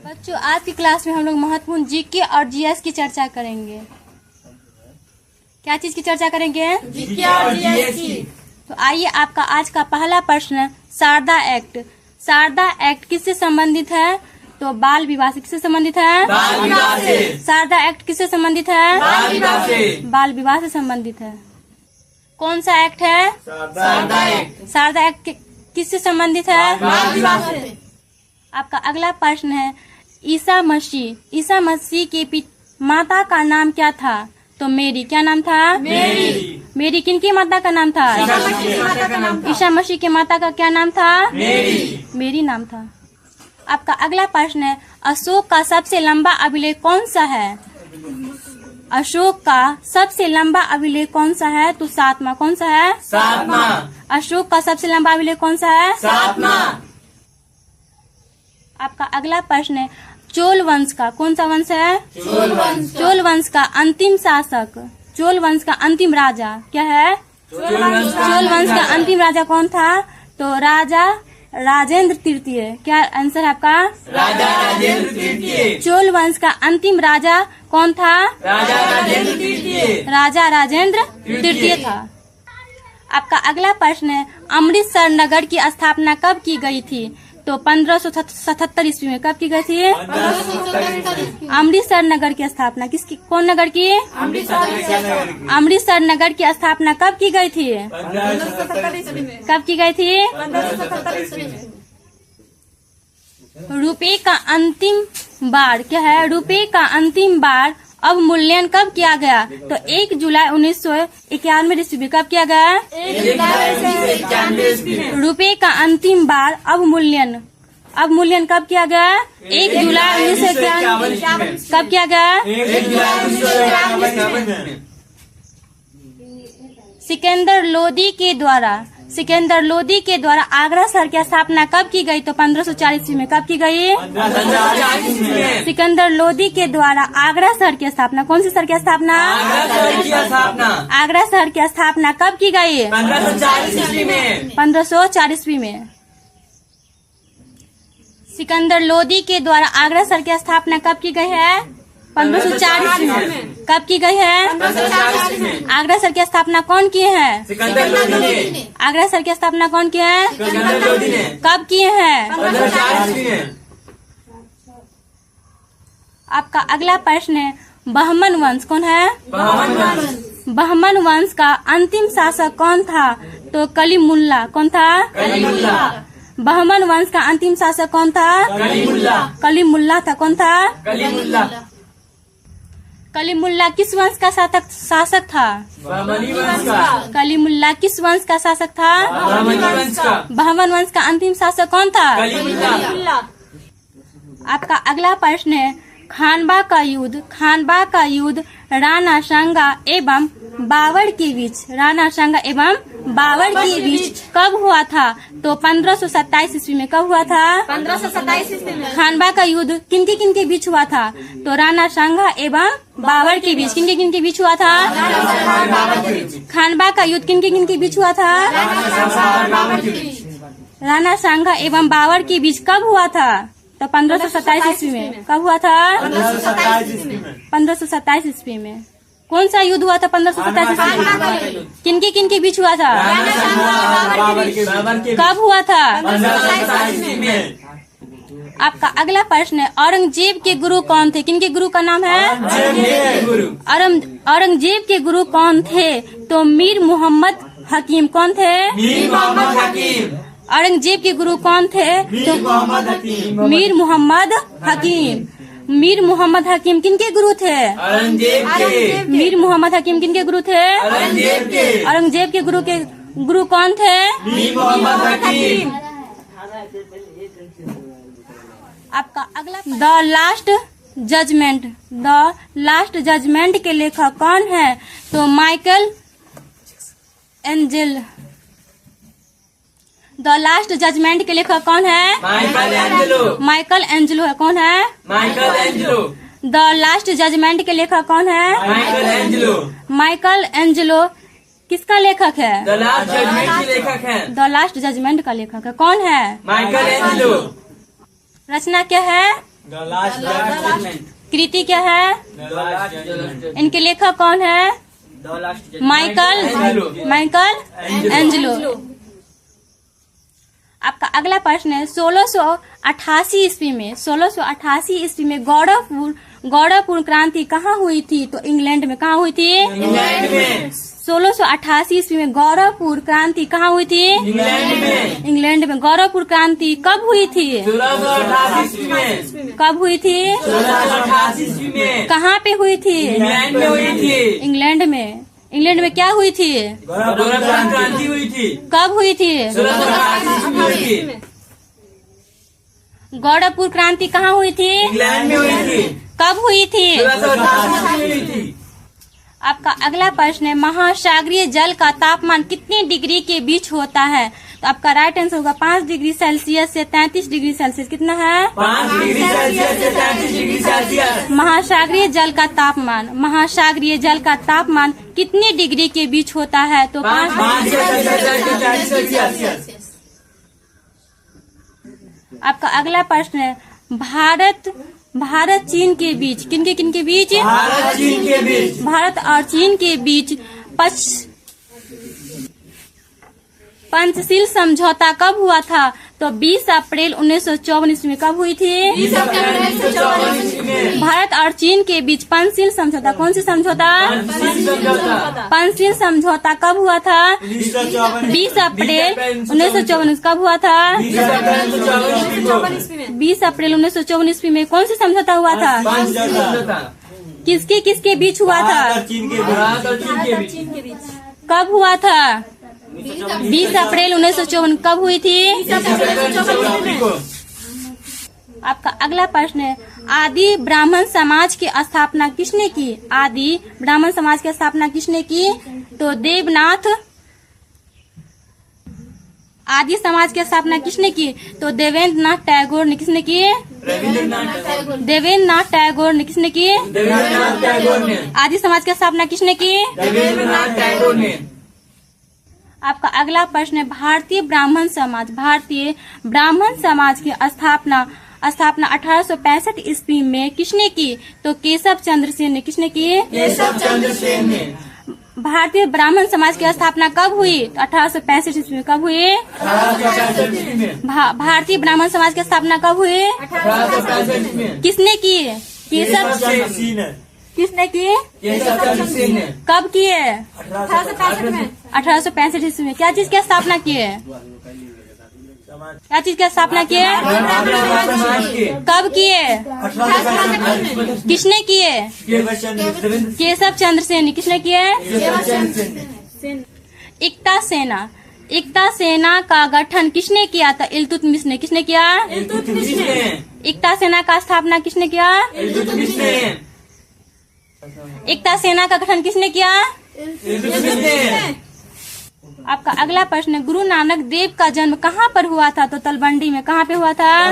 बच्चों, आज की क्लास में हम लोग महत्वपूर्ण जीके और जीएस की चर्चा करेंगे। क्या चीज की चर्चा करेंगे? जीके और जीएस की। तो आइए, आपका आज का पहला प्रश्न, शारदा एक्ट। शारदा एक्ट किससे संबंधित है? तो बाल विवाह से। किससे संबंधित है? बाल विवाह से। शारदा एक्ट किससे संबंधित है? बाल विवाह से। बाल विवाह से संबंधित है। कौन सा एक्ट है? शारदा एक्ट। शारदा एक्ट किससे संबंधित है? बाल विवाह से। आपका अगला प्रश्न है, ईसा मसीह की माता का नाम क्या था? तो मेरी। क्या नाम था? मेरी किनकी माता का नाम था? ईसा मसीह की माता का क्या नाम था? मेरी नाम था। आपका अगला प्रश्न है, अशोक का सबसे लंबा अभिलेख कौन सा है? अशोक का सबसे लंबा अभिलेख कौन सा है? तो 7वां। कौन सा है? 7वां। अशोक का सबसे लंबा अभिलेख कौन सा है? 7वां। आपका अगला प्रश्न है, चोल वंश का कौन सा वंश है? चोल वंश का अंतिम शासक, चोल वंश का अंतिम राजा क्या है? चोल वंश का अंतिम राजा कौन था? तो राजा राजेंद्र तृतीय। क्या आंसर है आपका? राजा राजेंद्र तृतीय। चोल वंश का अंतिम राजा कौन था? राजा राजेंद्र तृतीय। राजा राजेंद्र तृतीय था। आपका अगला प्रश्न है, अमृतसर नगर की स्थापना कब की गई थी? तो 1577 ईस्वी में। कब की गई थी? अमृतसर नगर की स्थापना किसकी? कौन नगर की? अमृतसर नगर की स्थापना कब की गई थी? कब की गई थी? रुपए का अंतिम बार क्या है? रुपए का अंतिम बार अवमूल्यन कब किया गया? तो 1 जुलाई 1991 ईस्वी में। कब किया गया? रुपए का अंतिम बार अवमूल्यन कब किया गया? 1 जुलाई 1991। कब किया गया? सिकंदर लोदी के द्वारा आगरा शहर की स्थापना कब की गई? तो 1540 ईस्वी में। कब की गई? सिकंदर लोदी के द्वारा आगरा शहर की स्थापना। कौन सी शहर की स्थापना? आगरा शहर की स्थापना कब की गई? 1540 ईस्वी में। सिकंदर लोदी के द्वारा आगरा शहर की स्थापना कब की गई है? 1540 में। कब की गई है? आगरा शहर की स्थापना कौन किए हैं? सिकंदर लोदी ने। आगरा शहर की स्थापना कौन किए हैं? सिकंदर लोदी ने। कब किए हैं? 1540 में। आपका अगला प्रश्न है, बहमन वंश कौन है? बहमन वंश का अंतिम शासक कौन था? तो कलीमुल्ला। कौन था? बहमन वंश का अंतिम शासक कौन था? कलीमुल्ला था। कौन था? कलीमुल्ला किस वंश का शासक था? कलीमुल्ला किस वंश का शासक था? बहमन वंश का अंतिम शासक कौन था? आपका अगला प्रश्न है, खानबा का युद्ध राणा सांगा एवं बाबर के बीच कब हुआ था? तो 1527 ईस्वी में। कब हुआ था? 1527 ईस्वी में। खानबा का युद्ध किनके बीच हुआ था? तो राणा सांगा एवं बाबर के बीच। किनके बीच हुआ था? खानबा का युद्ध किनके बीच हुआ था? राणा सांगा एवं बाबर के बीच कब हुआ था? तो 1527 ईस्वी में। कब हुआ था? 1527 ईस्वी में। कौन सा युद्ध हुआ था 1527 ईस्वी में? किनके बीच हुआ था? कब हुआ था? आपका अगला प्रश्न है, औरंगजेब के गुरु कौन थे? किनके गुरु का नाम है? औरंगजेब के गुरु कौन थे? तो मीर मोहम्मद हकीम। कौन थे? औरंगजेब के गुरु कौन थे? तो मीर मोहम्मद हकीम। मीर मोहम्मद हकीम किनके गुरु थे? मीर मोहम्मद हकीम किनके गुरु थे? औरंगजेब के गुरु कौन थे? आपका अगला, द लास्ट जजमेंट के लेखक कौन है? तो Michelangelo. The last judgment के लेखक कौन है? माइकल एंजेलो है। कौन है? द लास्ट जजमेंट के लेखक कौन है? माइकल एंजेलो किसका लेखक है? द लास्ट जजमेंट के लेखक है। द लास्ट जजमेंट का लेखक है। कौन है? Michael Angelo. रचना क्या है? The last judgment. कृति क्या है? The last judgment. इनके लेखक कौन है? The last judgment. Michael Angelo. आपका अगला प्रश्न है 1688 ईस्वी में 1688 ईस्वी में गौड़पुर क्रांति कहाँ हुई थी? तो इंग्लैंड में। कहाँ हुई थी? इंग्लैंड में। 1688 ईस्वी में गौड़पुर क्रांति कहाँ हुई थी? इंग्लैंड में। इंग्लैंड में। गौड़पुर क्रांति कब हुई थी? 1688 ईस्वी में। कब हुई थी? 1688 ईस्वी में। कहाँ पे हुई थी? इंग्लैंड में हुई थी। इंग्लैंड में। इंग्लैंड में क्या हुई थी? गौड़पुर क्रांति हुई थी। कब हुई थी? 1688 ईस्वी में हुई थी। गौड़पुर क्रांति कहाँ हुई थी? इंग्लैंड में हुई थी। कब हुई थी? 1688 ईस्वी में हुई थी। आपका अगला प्रश्न है महासागरीय जल का तापमान कितनी डिग्री के बीच होता है? तो आपका राइट आंसर होगा 5 डिग्री सेल्सियस से 33 डिग्री सेल्सियस। कितना है? 5 डिग्री सेल्सियस से 33 डिग्री सेल्सियस। महासागरीय जल का तापमान कितनी डिग्री के बीच होता है? तो 5 सेल्सियस। आपका अगला प्रश्न है भारत चीन के बीच किनके बीच? भारत चीन के बीच। भारत और चीन के बीच पंचशील समझौता कब हुआ था? तो 20 अप्रैल 1954 ईस्वी में। कब हुई थी? 20 अप्रैल 1954 ईस्वी में। भारत और चीन के बीच पंचशील समझौता। कौन सी समझौता? पंचशील समझौता कब हुआ था? 20 अप्रैल 1954। कब हुआ था? 20 अप्रैल 1954 ईस्वी में। कौन सी समझौता हुआ था? किसके बीच हुआ था? भारत और चीन के बीच। कब हुआ था? 20 अप्रैल 1954। कब हुई थी? आपका अगला प्रश्न है आदि ब्राह्मण समाज की स्थापना किसने की? आदि ब्राह्मण समाज की स्थापना किसने की? तो देवनाथ। आदि समाज की स्थापना किसने की? तो देवेंद्रनाथ टैगोर ने। किसने की? देवेंद्रनाथ टैगोर ने। किसने की? देवेंद्रनाथ टैगोर ने। आदि समाज की स्थापना किसने की? देवेंद्रनाथ टैगोर ने। आपका अगला प्रश्न है भारतीय ब्राह्मण समाज की स्थापना 1865 ईस्वी में किसने की? तो केशव चंद्र सेन ने। किसने की? केशव चंद्र सेन ने। भारतीय ब्राह्मण समाज की स्थापना कब हुई? 1865 ईस्वी में। कब हुई? 1865 ईस्वी में। भारतीय ब्राह्मण समाज की स्थापना कब हुई? 1865 में। किसने की? केशव। किसने की? केशव चंद्र सेन ने। कब किए? 1865 1865 ईस्वी में। क्या चीज की स्थापना किए? क्या चीज की स्थापना किए? कब किए? किसने किए? केशव चंद्र सेन। किसने किए? एकता सेना का गठन किसने किया था? इल्तुतमिश ने। किसने किया? एकता सेना का स्थापना किसने किया? एकता सेना का गठन किसने किया? आपका अगला प्रश्न है गुरु नानक देव का जन्म कहाँ पर हुआ था? तो तलवंडी में। कहाँ पे हुआ था?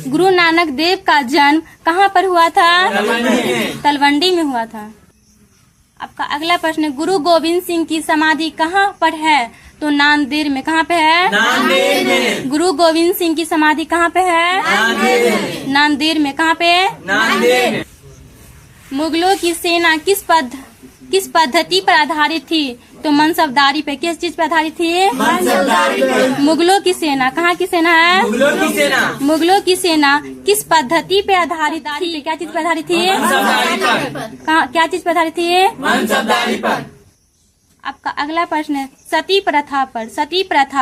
गुरु नानक देव का जन्म कहाँ पर हुआ था? तलवंडी में हुआ था। आपका अगला प्रश्न है गुरु गोविंद सिंह की समाधि कहाँ पर है? तो नांदेड़ में। कहाँ पे है? नांदेड़ में। गुरु गोविंद सिंह की समाधि कहाँ पे है? नांदेड़ में। कहाँ पे? नांदेड़। मुगलों की सेना किस पद्धति पर आधारित थी? तो मनसबदारी पे। किस चीज पर आधारित थी? मनसबदारी पे। मुगलों की सेना। कहाँ की सेना है? मुगलों की सेना किस पद्धति पे आधारित थी? क्या चीज पर आधारित थी? क्या चीज पर आधारित थी? मनसबदारी पर। आपका अगला प्रश्न है सती प्रथा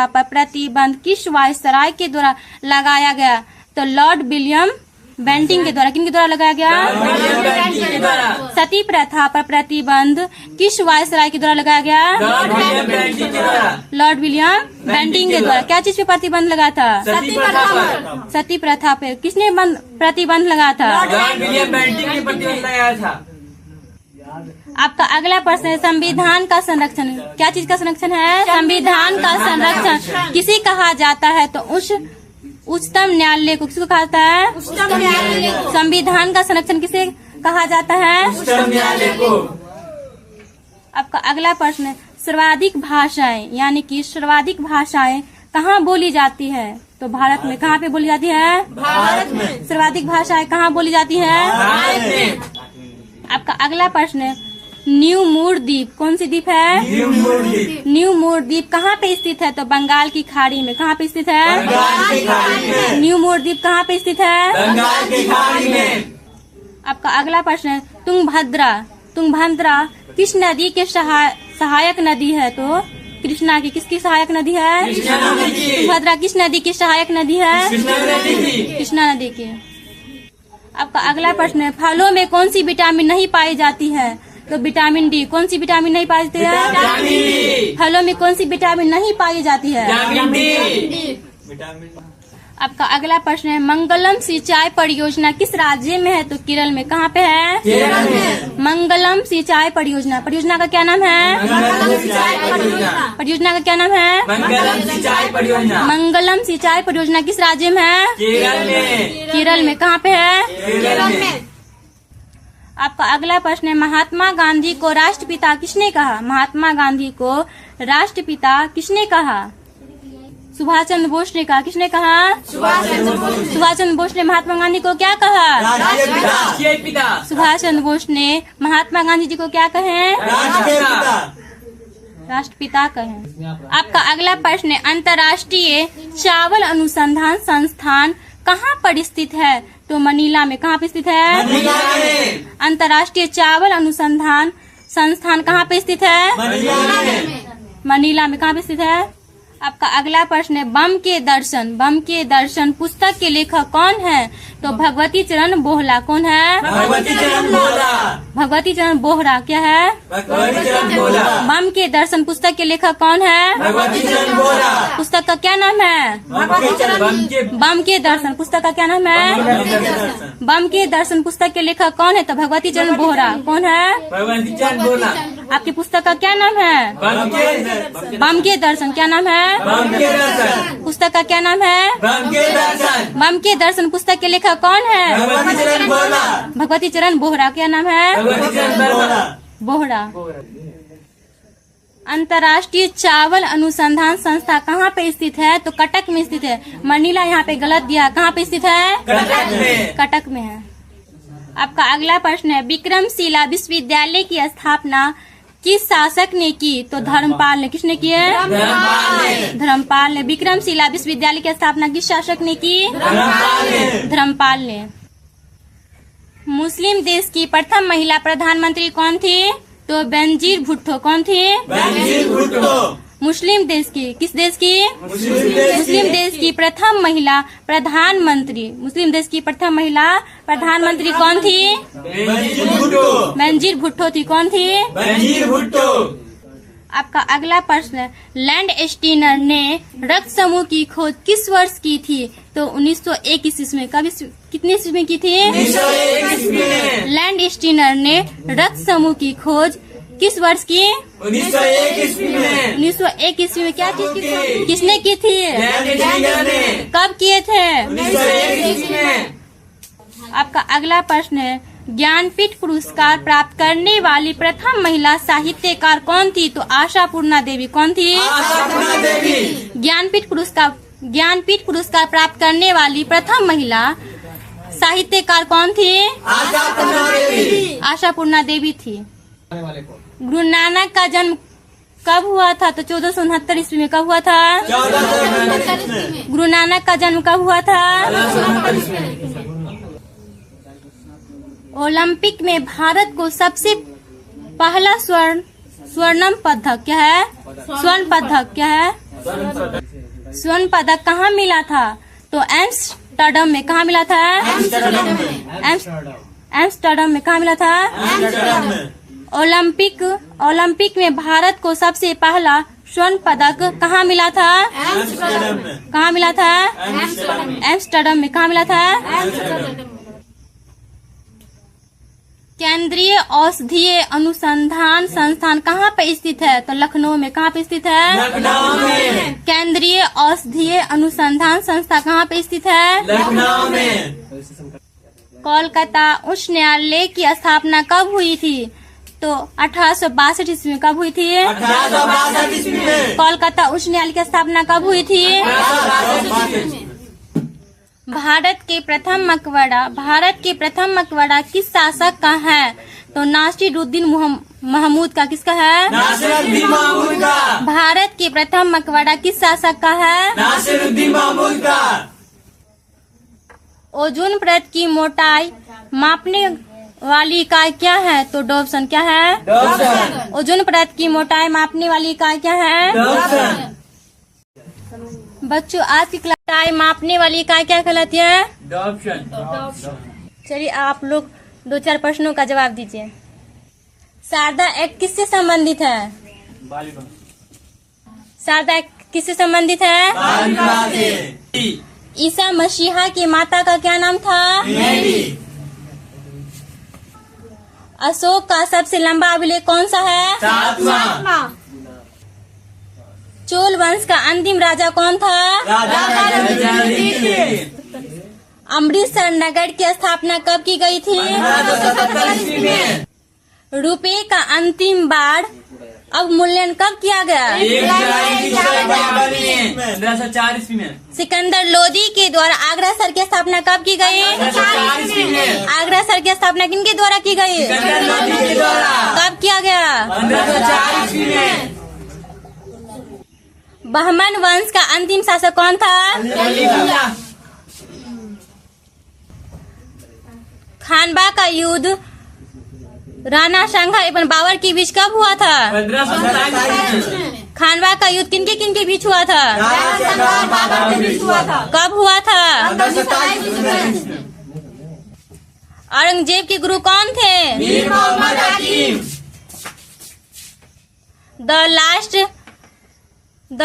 पर प्रतिबंध किस वायसराय के द्वारा लगाया गया? तो लॉर्ड विलियम बेंटिंग के द्वारा। किन के द्वारा लगाया गया? सती प्रथा पर प्रतिबंध किस वायसराय के द्वारा लगाया गया? लॉर्ड विलियम बेंटिंग के द्वारा। क्या चीज पे प्रतिबंध लगा था? सती प्रथा पे। किसने प्रतिबंध लगाया था? लॉर्ड विलियम बेंटिंग ने प्रतिबंध लगाया था। आपका अगला प्रश्न है संविधान का संरक्षण। क्या चीज का संरक्षण है? संविधान का संरक्षण किसे कहा जाता है? तो उच्चतम न्यायालय को। किसको कहा जाता है? उच्चतम न्यायालय को। संविधान का संरक्षण किसे कहा जाता है? उच्चतम न्यायालय को। आपका अगला प्रश्न है सर्वाधिक भाषाएं यानी कि सर्वाधिक भाषाएं कहाँ बोली जाती है? तो भारत में कहाँ पे बोली जाती है? भारत में। सर्वाधिक भाषाएं कहाँ बोली जाती है? भारत में। आपका अगला प्रश्न है, न्यू मूर द्वीप कौन सी द्वीप है? न्यू मूर द्वीप। न्यू मूर द्वीप कहाँ पे स्थित है? तो बंगाल की खाड़ी में। कहाँ पे स्थित है? बंगाल की खाड़ी में। न्यू मूर द्वीप कहाँ पे स्थित है? बंगाल की खाड़ी में। आपका अगला प्रश्न है, तुंगभद्रा किस नदी के सहायक नदी है? तो कृष्णा की। किसकी सहायक नदी है? कृष्णा नदी की। तुंगभद्रा किस नदी की सहायक नदी है? कृष्णा नदी की। कृष्णा नदी की। आपका अगला प्रश्न है, फलों में कौन सी विटामिन नहीं पाई जाती है? तो विटामिन डी। कौन सी विटामिन नहीं पाई जाती है? Vitamin D. फलों में कौन सी विटामिन नहीं पाई जाती है? Vitamin D. आपका अगला प्रश्न है, मंगलम सिंचाई परियोजना किस राज्य में है? तो केरल में। कहाँ पे है? केरल में। मंगलम सिंचाई परियोजना। परियोजना का क्या नाम है? मंगलम सिंचाई परियोजना। परियोजना का क्या नाम है? मंगलम सिंचाई परियोजना। मंगलम सिंचाई परियोजना किस राज्य में है? केरल में। केरल में। कहाँ पे है? केरल में। आपका अगला प्रश्न है, महात्मा गांधी को राष्ट्रपिता किसने कहा? महात्मा गांधी को राष्ट्रपिता किसने कहा? सुभाष चंद्र बोस ने कहा। किसने कहा? सुभाष चंद्र बोस। सुभाष चंद्र बोस ने महात्मा गांधी को क्या कहा? राष्ट्रीय पिता। सुभाष चंद्र बोस ने महात्मा गांधी जी को क्या कहे? राष्ट्रपिता। राष्ट्रपिता कहे। आपका अगला प्रश्न है, अंतर्राष्ट्रीय चावल अनुसंधान संस्थान कहाँ पर स्थित है? तो मनीला में। कहाँ पे स्थित है? मनीला में। अंतर्राष्ट्रीय चावल अनुसंधान संस्थान कहाँ पे स्थित है? मनीला में। मनीला में। कहाँ पे स्थित है? आपका अगला प्रश्न है, बम के दर्शन पुस्तक के लेखक कौन है? तो भगवती चरण बोहरा। कौन है? भगवती चरण बोहरा। भगवती चरण बोहरा। क्या है? भगवती चरण बोहरा। बम के दर्शन पुस्तक के लेखक कौन है? भगवती चरण बोहरा। पुस्तक का क्या नाम है? बम के दर्शन पुस्तक का क्या नाम है? बम के दर्शन पुस्तक के लेखक कौन है? तो भगवती चरण बोहरा। कौन है? भगवती चरण बोहरा। आपकी पुस्तक का क्या नाम है? बम के दर्शन। क्या नाम है? बम के दर्शन। पुस्तक का क्या नाम है? बम के दर्शन। बम के दर्शन पुस्तक के लेखक कौन है? भगवती चरण बोहरा। भगवती चरण बोहरा। क्या नाम है? भगवती चरण बोहरा। अंतर्राष्ट्रीय चावल अनुसंधान संस्था कहाँ पे स्थित है? तो कटक में स्थित है। मनीला यहाँ पे गलत दिया। कहाँ पे स्थित है? कटक में। कटक में है। आपका अगला प्रश्न है, विक्रमशिला विश्वविद्यालय की स्थापना किस शासक ने की? तो धर्मपाल ने। किसने की है? धर्मपाल ने। विक्रमशिला विश्वविद्यालय की स्थापना किस शासक ने की? धर्मपाल ने। मुस्लिम देश की प्रथम महिला प्रधानमंत्री कौन थी? तो बेनजीर भुट्टो। कौन थी? बेनजीर भुट्टो। मुस्लिम देश की। किस देश की? मुस्लिम देश की प्रथम महिला प्रधानमंत्री। मुस्लिम देश की प्रथम महिला प्रधानमंत्री कौन थी? बेनजीर भुट्टो। बेनजीर भुट्टो थी। कौन थी? बेनजीर भुट्टो। आपका अगला प्रश्न है, लैंड स्टीनर ने रक्त समूह की खोज किस वर्ष की थी? तो 1901 ईस्वी में। कब? कितने ईस्वी में की थी? 1901 ईस्वी में। लैंड स्टीनर ने रक्त समूह की खोज किस वर्ष की? 1901 ईस्वी में। 1901 ईस्वी में। क्या चीज की खोज किसने की थी? लैंड स्टीनर ने। कब किए थे? 1901 ईस्वी में। आपका अगला प्रश्न है, ज्ञानपीठ पुरस्कार प्राप्त करने वाली प्रथम महिला साहित्यकार कौन थी? तो आशापूर्णा देवी। कौन थी? आशापूर्णा देवी। ज्ञानपीठ पुरस्कार प्राप्त करने वाली प्रथम महिला साहित्यकार कौन थी? आशापूर्णा देवी। आशापूर्णा देवी थी। गुरु नानक का जन्म कब हुआ था? तो 1469 ईस्वी में। कब हुआ था? 1469 गुरु नानक का जन्म कब हुआ था? ओलंपिक में भारत को सबसे पहला स्वर्ण पदक क्या है? स्वर्ण पदक क्या है? स्वर्ण पदक कहाँ मिला था? तो एम्स्टर्डम में। कहाँ मिला था? एम्स्टर्डम में। कहाँ मिला था? ओलंपिक में भारत को सबसे पहला स्वर्ण पदक कहाँ मिला था? कहाँ मिला था? एम्स्टर्डम में। कहाँ मिला था? केंद्रीय औषधीय अनुसंधान संस्थान कहाँ पे स्थित है? तो लखनऊ में। कहाँ पे स्थित है? लखनऊ में। केंद्रीय औषधीय अनुसंधान संस्था कहाँ पे स्थित है? लखनऊ में। कोलकाता उच्च न्यायालय की स्थापना कब हुई थी? तो 1862 ईस्वी में। कब हुई थी? 1862 ईस्वी में। कोलकाता उच्च न्यायालय की स्थापना कब हुई थी? 1862 ईस्वी में। भारत के प्रथम मकबरा किस शासक का है? तो नासिरुद्दीन महमूद का। किसका है? नासिरुद्दीन महमूद का। भारत के प्रथम मकबरा किस शासक का है? नासिरुद्दीन महमूद का। ओजोन परत की मोटाई मापने वाली इकाई क्या है? तो डॉप्सन। क्या है? डॉप्सन। ओजोन परत की मोटाई मापने वाली इकाई क्या है? डॉप्सन। बच्चों, आज की क्लास मापने वाली इकाई क्या कहलाती है? डॉप्सन। चलिए, आप लोग 2-4 प्रश्नों का जवाब दीजिए। शारदा एक्ट किससे संबंधित है? शारदा एक्ट किससे संबंधित है? बाल विवाह से। ईसा मसीहा की माता का क्या नाम था? मेरी। अशोक का सबसे लंबा अभिलेख कौन सा है? 7वां। चोल वंश का अंतिम राजा कौन था? राजा जयसिंह। अमृतसर नगर की स्थापना कब की गई थी? 1570 ईस्वी में। रुपए का अंतिम बार अवमूल्यन कब किया गया? 1504 ईस्वी में। सिकंदर लोदी के द्वारा आगरा शहर की स्थापना कब की गई? 1504 ईस्वी में। आगरा शहर की स्थापना किनके द्वारा की गई? सिकंदर लोदी के द्वारा। कब किया गया? 1504 ईस्वी में। बहमन वंश का अंतिम शासक कौन था? खानवा का युद्ध राणा सांगा एवं बाबर के बीच कब हुआ था? 1527 में। खानवा का युद्ध किनके बीच हुआ था? कब हुआ था? 1527 में। औरंगजेब के गुरु कौन थे? मीर मोहम्मद हकीम। द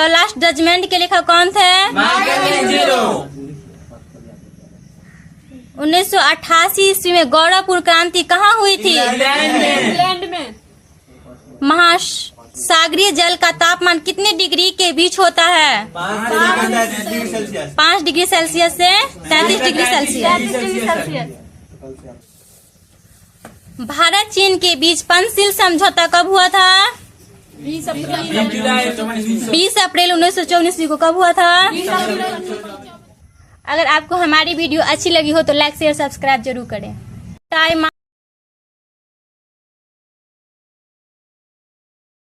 लास्ट जजमेंट के लेखक कौन थे? माइकलएंजेलो। 1988 ईस्वी में गौरवपुर क्रांति कहाँ हुई थी? इंग्लैंड में। महासागरीय जल का तापमान कितने डिग्री के बीच होता है? 5 डिग्री सेल्सियस से 33 डिग्री सेल्सियस। भारत चीन के बीच पंचशील समझौता कब हुआ था? 20 अप्रैल 1924 को। कब हुआ था? अगर आपको हमारी वीडियो अच्छी लगी हो तो लाइक शेयर सब्सक्राइब जरूर करें। टाइम